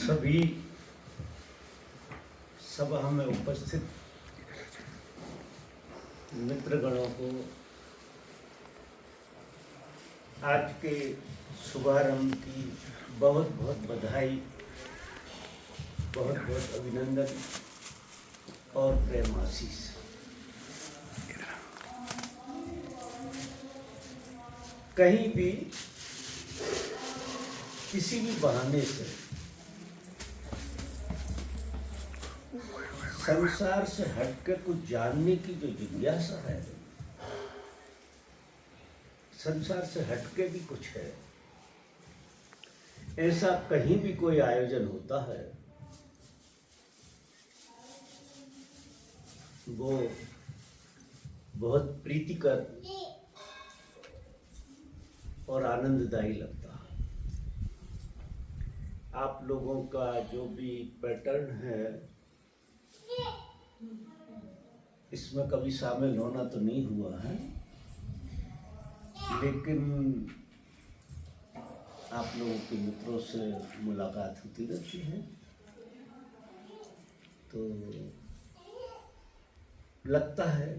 सभी सभा में उपस्थित मित्रगणों को आज के शुभारंभ की बहुत बहुत बधाई, बहुत बहुत अभिनंदन और प्रेम आशीष। कहीं भी किसी भी बहाने से संसार से हटकर कुछ जानने की जो जिज्ञासा है, संसार से हटके भी कुछ है, ऐसा कहीं भी कोई आयोजन होता है वो बहुत प्रीतिकर और आनंददायी लगता है। आप लोगों का जो भी पैटर्न है इसमें कभी शामिल होना तो नहीं हुआ है, लेकिन आप लोगों के मित्रों से मुलाकात होती रहती है तो लगता है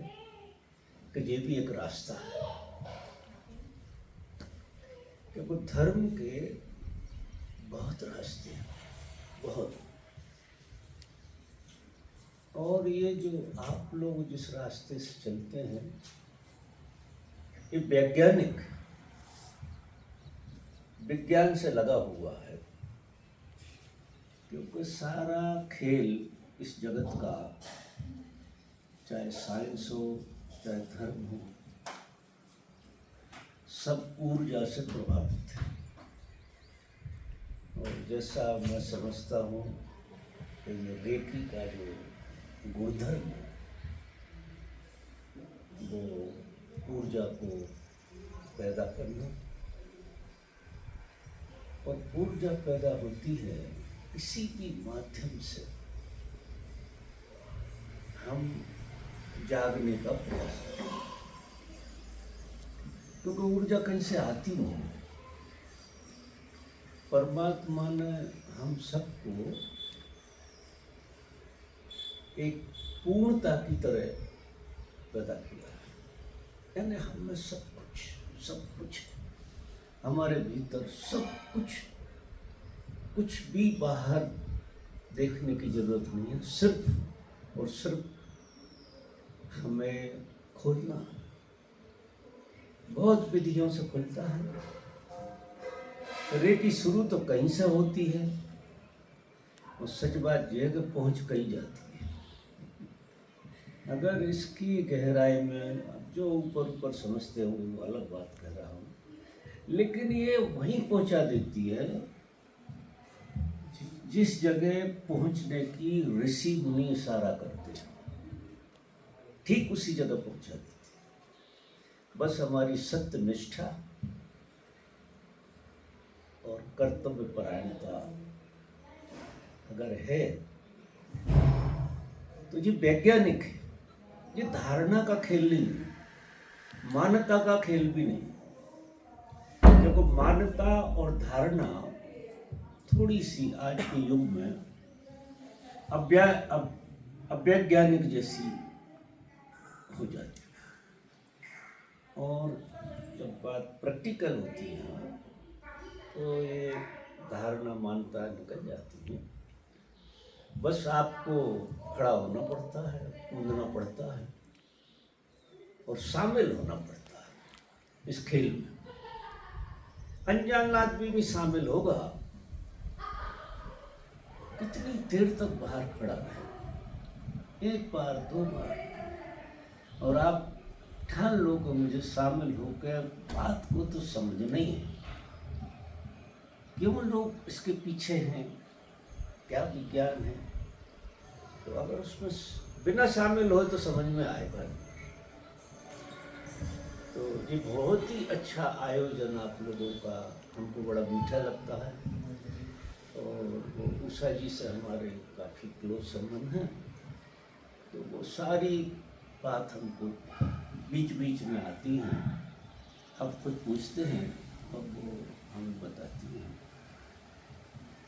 कि ये भी एक रास्ता है, क्योंकि धर्म के बहुत रास्ते हैं, बहुत। और ये जो आप लोग जिस रास्ते से चलते हैं ये वैज्ञानिक विज्ञान से लगा हुआ है, क्योंकि सारा खेल इस जगत का, चाहे साइंस हो चाहे धर्म हो, सब ऊर्जा से प्रभावित है। और जैसा मैं समझता हूँ कि ये रेकी का जो गुणधर्म है वो ऊर्जा को पैदा करना, और ऊर्जा पैदा होती है किसी भी माध्यम से हम जागने का प्रयास करते हैं, क्योंकि ऊर्जा कहीं से आती नहीं। परमात्मा ने हम सबको एक पूर्णता की तरह पैदा किया है, यानी हमें सब कुछ हमारे भीतर सब कुछ भी बाहर देखने की जरूरत नहीं है, सिर्फ और सिर्फ हमें खोलना। बहुत विधियों से खुलता है। रेकी शुरू तो कहीं से होती है और सच बात यह कि पहुंच कहीं जाती है। अगर इसकी गहराई में जो ऊपर समझते हो वो अलग बात कर रहा हूँ, लेकिन ये वहीं पहुंचा देती है जिस जगह पहुंचने की ऋषि मुनि इशारा करते हैं, ठीक उसी जगह पहुंचा देती है। बस हमारी सत्य निष्ठा और कर्तव्य परायणता अगर है तो ये वैज्ञानिक है, ये धारणा का खेल नहीं है, मान्यता का खेल भी नहीं। क्योंकि मान्यता और धारणा थोड़ी सी आज के युग में अवैज्ञानिक जैसी हो जाती है, और जब बात प्रैक्टिकल होती है तो ये धारणा मान्यता निकल जाती है। बस आपको खड़ा होना पड़ता है, कूदना पड़ता है और शामिल होना पड़ता है इस खेल में। अनजान आदमी भी शामिल होगा, कितनी देर तक बाहर खड़ा रहे, एक बार दो बार, और आप ठान लो कि मुझे शामिल होकर बात को तो समझना ही है। क्यों लोग इसके पीछे हैं, क्या विज्ञान है, तो अगर उसमें बिना शामिल हो तो समझ में आएगा। तो ये बहुत ही अच्छा आयोजन आप लोगों का, हमको बड़ा मीठा लगता है। और वो उषा जी से हमारे काफ़ी क्लोज संबंध हैं, तो वो सारी बात हमको बीच बीच में आती हैं, अब कुछ पूछते हैं और वो हमें बताती हैं।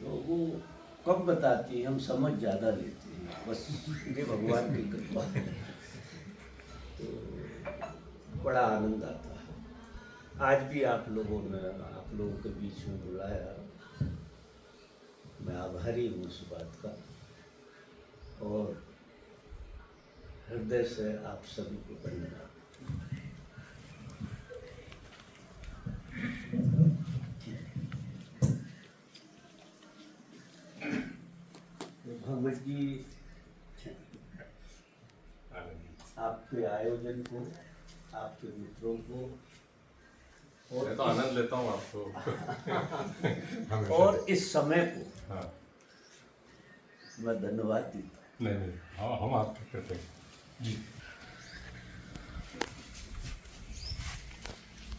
तो वो कम बताती हैं, हम समझ ज़्यादा लेते हैं, बस ये भगवान की कृपा है। तो बड़ा आनंद आता है। आज भी आप लोगों के बीच में बुलाया, मैं आभारी हूँ इस बात का, और हृदय से आप सभी को धन्यवाद। तो भगवत जी, आपके आयोजन को, आपके मित्रों को, मैं तो आनंद लेता हूँ आपको और इस समय को हाँ मैं धन्यवाद देता हूँ। नहीं हाँ हम आपके कहते हैं जी।